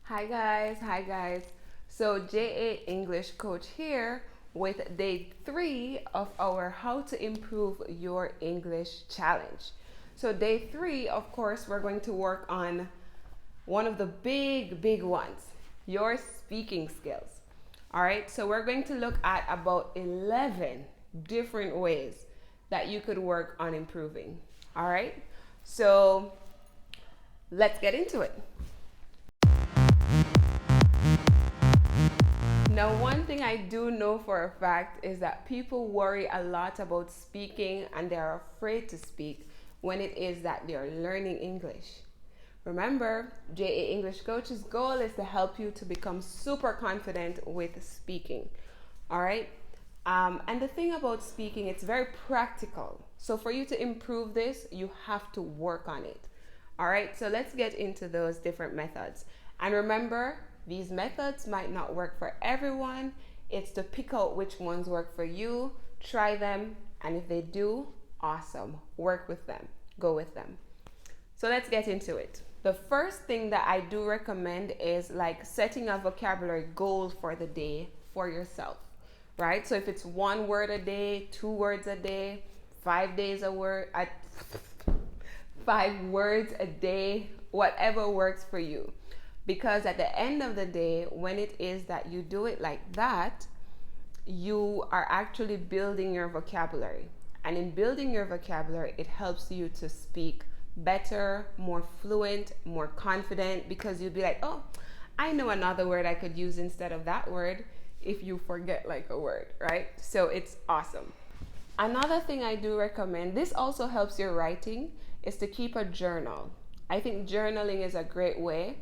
Hi guys. So JA English Coach here with day 3 of our How to Improve Your English Challenge. So day 3, of course, we're going to work on one of the big ones, your speaking skills. All right, so we're going to look at about 11 different ways that you could work on improving. All right, so let's get into it. Now, one thing I do know for a fact is that people worry a lot about speaking and they're afraid to speak when it is that they're learning English. Remember, JA English Coach's goal is to help you to become super confident with speaking. All right? And the thing about speaking, it's very practical. So for you to improve this, you have to work on it. All right? So let's get into those different methods. And remember, these methods might not work for everyone. It's to pick out which ones work for you, try them, and if they do, awesome. Work with them. Go with them. So let's get into it. The first thing that I do recommend is like setting a vocabulary goal for the day for yourself, right? So if it's 1 word a day, 2 words a day, 5 days a word, 5 words a day, whatever works for you. Because at the end of the day, when it is that you do it like that, you are actually building your vocabulary. And in building your vocabulary, it helps you to speak better, more fluent, more confident, because you'll be like, oh, I know another word I could use instead of that word if you forget like a word, right? So it's awesome. Another thing I do recommend, this also helps your writing, is to keep a journal. I think journaling is a great way.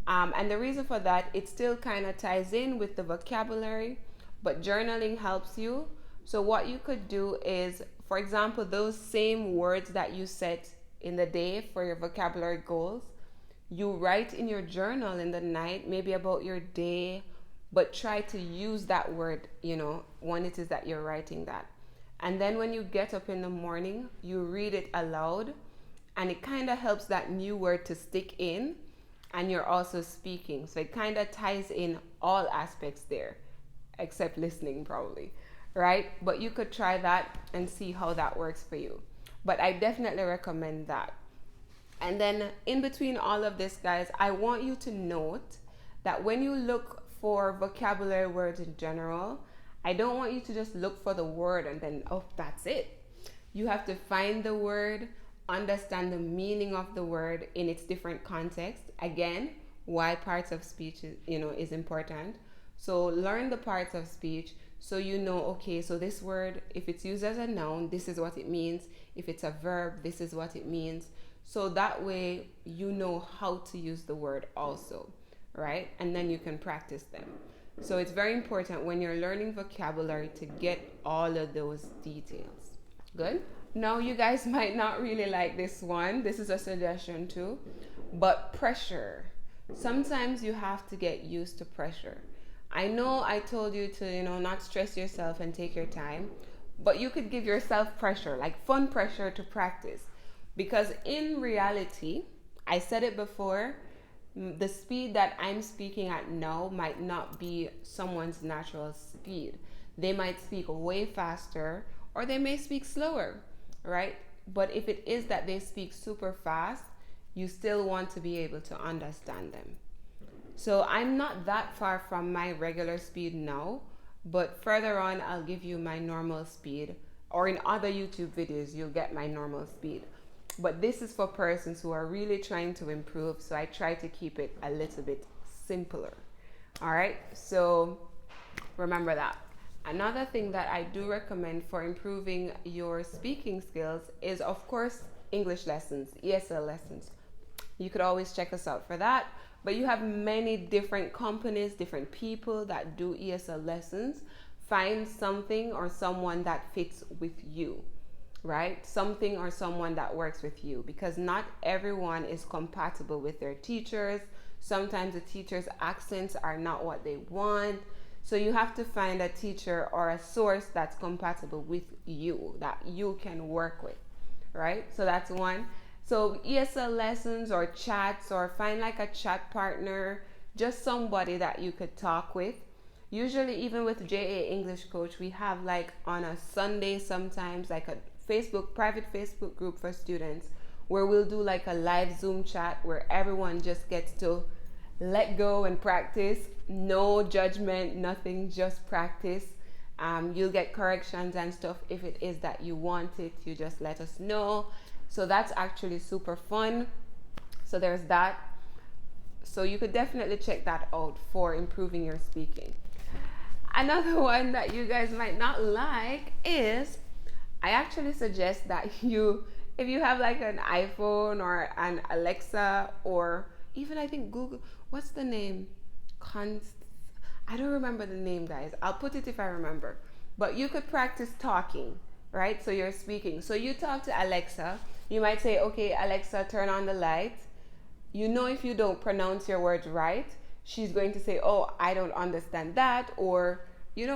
And the reason for that, it still kind of ties in with the vocabulary, but journaling helps you. So what you could do is, for example, those same words that you set in the day for your vocabulary goals, you write in your journal in the night, maybe about your day, but try to use that word, when it is that you're writing that. And then when you get up in the morning, you read it aloud, and it kind of helps that new word to stick in, and you're also speaking. So it kind of ties in all aspects there, except listening probably, right? But you could try that and see how that works for you. But I definitely recommend that. And then in between all of this, guys, I want you to note that when you look for vocabulary words in general, I don't want you to just look for the word and then, oh, that's it. You have to find the word, understand the meaning of the word in its different contexts. Again, why parts of speech is important. So learn the parts of speech so you know, okay, so this word, if it's used as a noun, this is what it means. If it's a verb, this is what it means. So that way you know how to use the word also, right? And then you can practice them. So it's very important when you're learning vocabulary to get all of those details. Good? Now, you guys might not really like this one. This is a suggestion too. But pressure. Sometimes you have to get used to pressure. I know I told you to, not stress yourself and take your time, but you could give yourself pressure, like fun pressure to practice. Because in reality, I said it before, the speed that I'm speaking at now might not be someone's natural speed. They might speak way faster or they may speak slower, right? But if it is that they speak super fast, you still want to be able to understand them. So I'm not that far from my regular speed now, but further on I'll give you my normal speed, or in other YouTube videos you'll get my normal speed. But this is for persons who are really trying to improve, so I try to keep it a little bit simpler. All right, so remember that. Another thing that I do recommend for improving your speaking skills is, of course, English lessons, ESL lessons. You could always check us out for that. But you have many different companies, different people that do ESL lessons. Find something or someone that fits with you, right? Something or someone that works with you, because not everyone is compatible with their teachers. Sometimes the teacher's accents are not what they want. So you have to find a teacher or a source that's compatible with you, that you can work with, right? So that's one. So ESL lessons or chats, or find like a chat partner just somebody that you could talk with. Usually, even with JA English Coach, we have like on a Sunday sometimes like a private Facebook group for students where we'll do like a live Zoom chat where everyone just gets to let go and practice. No judgment, nothing, just practice. You'll get corrections and stuff if it is that you want it. You just let us know. So that's actually super fun. So there's that. So you could definitely check that out for improving your speaking. Another one that you guys might not like is, I actually suggest that if you have like an iPhone or an Alexa or even I think Google, what's the name? I don't remember the name, guys. I'll put it if I remember. But you could practice talking, right? So you're speaking. So you talk to Alexa. You might say, okay, Alexa, turn on the light. You know, if you don't pronounce your words right, she's going to say, oh, I don't understand that, or,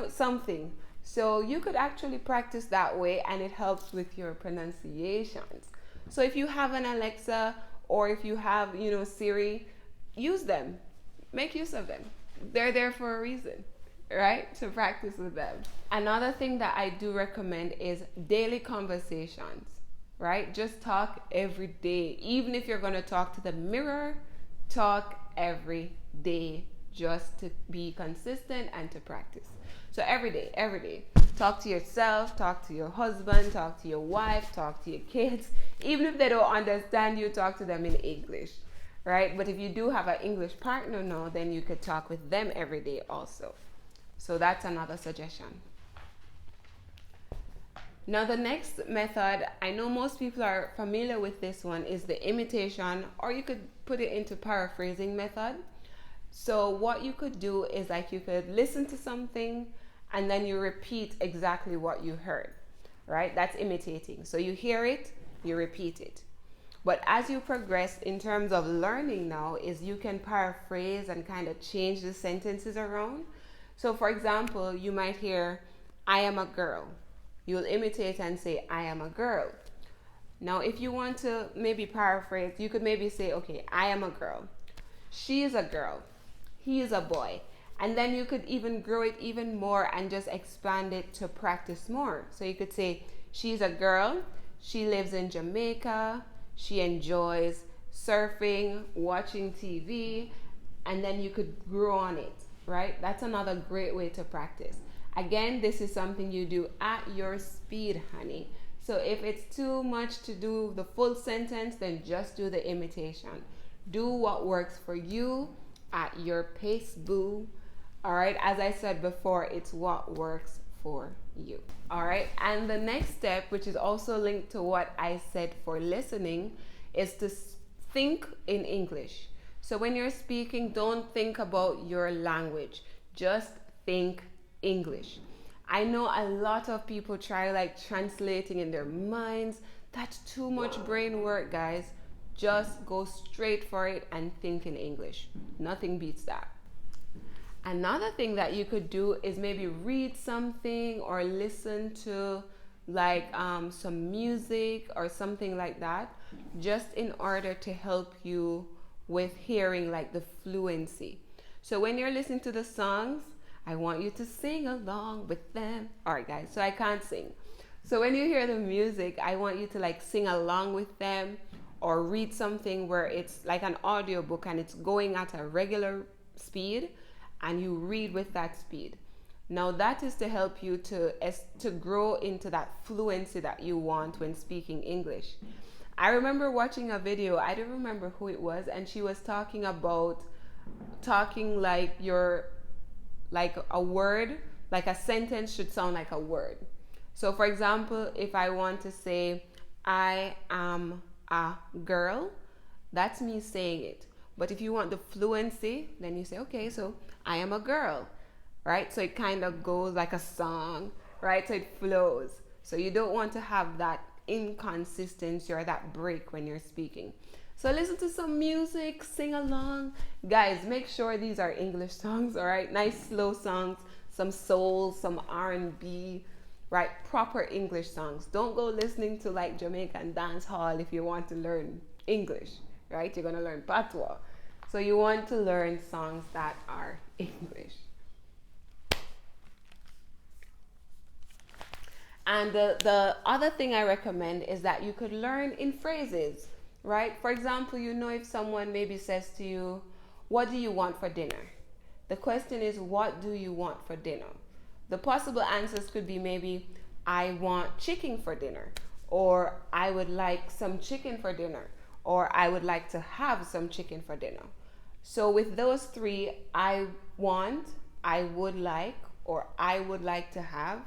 something. So you could actually practice that way, and it helps with your pronunciations. So if you have an Alexa or if you have, Siri, use them. Make use of them. They're there for a reason, right? To practice with them. Another thing that I do recommend is daily conversations, right? Just talk every day. Even if you're going to talk to the mirror, talk every day just to be consistent and to practice. So every day. Talk to yourself, talk to your husband, talk to your wife, talk to your kids. Even if they don't understand you, talk to them in English. Right? But if you do have an English partner now, then you could talk with them every day also. So that's another suggestion. Now the next method, I know most people are familiar with this one, is the imitation, or you could put it into paraphrasing method. So what you could do is like you could listen to something and then you repeat exactly what you heard, right? That's imitating. So you hear it, you repeat it. But as you progress in terms of learning now is you can paraphrase and kind of change the sentences around. So for example, you might hear, I am a girl. You'll imitate and say, I am a girl. Now, if you want to maybe paraphrase, you could maybe say, okay, I am a girl. She is a girl. He is a boy. And then you could even grow it even more and just expand it to practice more. So you could say, she's a girl. She lives in Jamaica. She enjoys surfing, watching TV, and then you could grow on it, right? That's another great way to practice. Again, this is something you do at your speed, honey. So if it's too much to do the full sentence, then just do the imitation. Do what works for you at your pace, boo. All right, as I said before, it's what works for you. All right, and the next step, which is also linked to what I said for listening, is to think in English. So when you're speaking, don't think about your language, just think English. I know a lot of people try like translating in their minds. That's too much brain work, guys. Just go straight for it and think in English. Nothing beats that. Another thing that you could do is maybe read something or listen to like some music or something like that, just in order to help you with hearing like the fluency. So when you're listening to the songs, I want you to sing along with them. All right, guys, so I can't sing. So when you hear the music, I want you to like sing along with them or read something where it's like an audiobook and it's going at a regular speed and you read with that speed. Now that is to help you to grow into that fluency that you want when speaking English. I remember watching a video, I don't remember who it was, and she was talking about talking like a word, like a sentence should sound like a word. So for example, if I want to say, I am a girl, that's me saying it. But if you want the fluency, then you say, okay, so I am a girl, right? So it kind of goes like a song, right? So it flows. So you don't want to have that inconsistency or that break when you're speaking. So listen to some music, sing along. Guys, make sure these are English songs, all right? Nice slow songs, some soul, some R&B, right? Proper English songs. Don't go listening to like Jamaican dance hall if you want to learn English, right? You're going to learn patois. So you want to learn songs that are English. And the other thing I recommend is that you could learn in phrases, right? For example, you know, if someone maybe says to you, "What do you want for dinner?" The question is, what do you want for dinner? The possible answers could be maybe, "I want chicken for dinner," or "I would like some chicken for dinner," or "I would like to have some chicken for dinner." So with those three, I want, I would like, or I would like to have,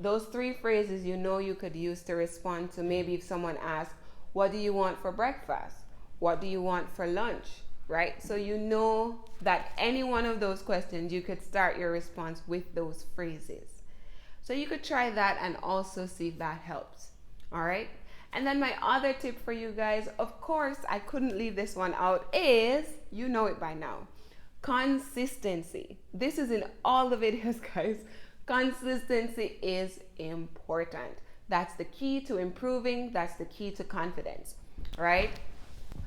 those three phrases you know you could use to respond to maybe if someone asks, "What do you want for breakfast?" "What do you want for lunch?" Right? So you know that any one of those questions, you could start your response with those phrases. So you could try that and also see if that helps. All right? And then my other tip for you guys, of course, I couldn't leave this one out, is, you know it by now, consistency. This is in all the videos, guys. Consistency is important. That's the key to improving. That's the key to confidence, right?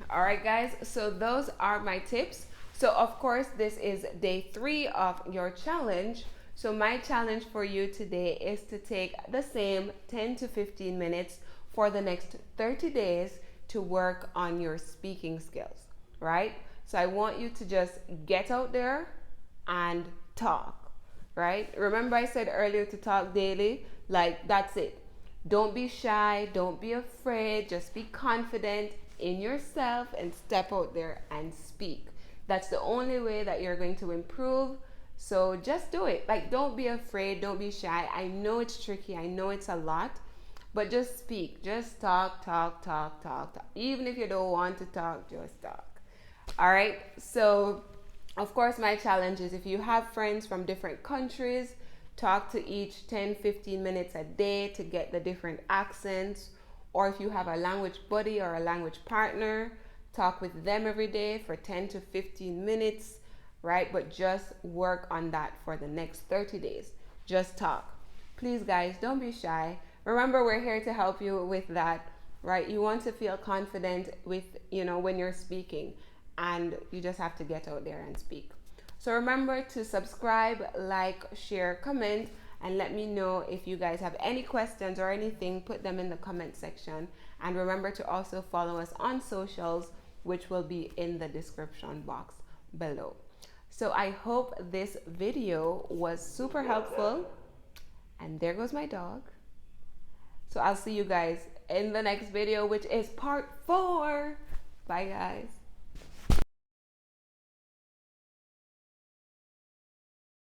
All right, guys. So those are my tips. So of course, this is day 3 of your challenge. So my challenge for you today is to take the same 10 to 15 minutes for the next 30 days to work on your speaking skills, right? So I want you to just get out there and talk, right? Remember I said earlier to talk daily? Like, that's it. Don't be shy. Don't be afraid. Just be confident in yourself and step out there and speak. That's the only way that you're going to improve. So just do it. Like, don't be afraid. Don't be shy. I know it's tricky. I know it's a lot. But just speak. Just talk. Even if you don't want to talk, just talk. All right? So, of course, my challenge is if you have friends from different countries, talk to each 10-15 minutes a day to get the different accents. Or if you have a language buddy or a language partner, talk with them every day for 10 to 15 minutes, right? But just work on that for the next 30 days. Just talk. Please, guys, don't be shy. Remember, we're here to help you with that, right? You want to feel confident with, when you're speaking, and you just have to get out there and speak. So remember to subscribe, like, share, comment, and let me know if you guys have any questions or anything. Put them in the comment section. And remember to also follow us on socials, which will be in the description box below. So I hope this video was super helpful. And there goes my dog. So I'll see you guys in the next video, which is part 4. Bye, guys.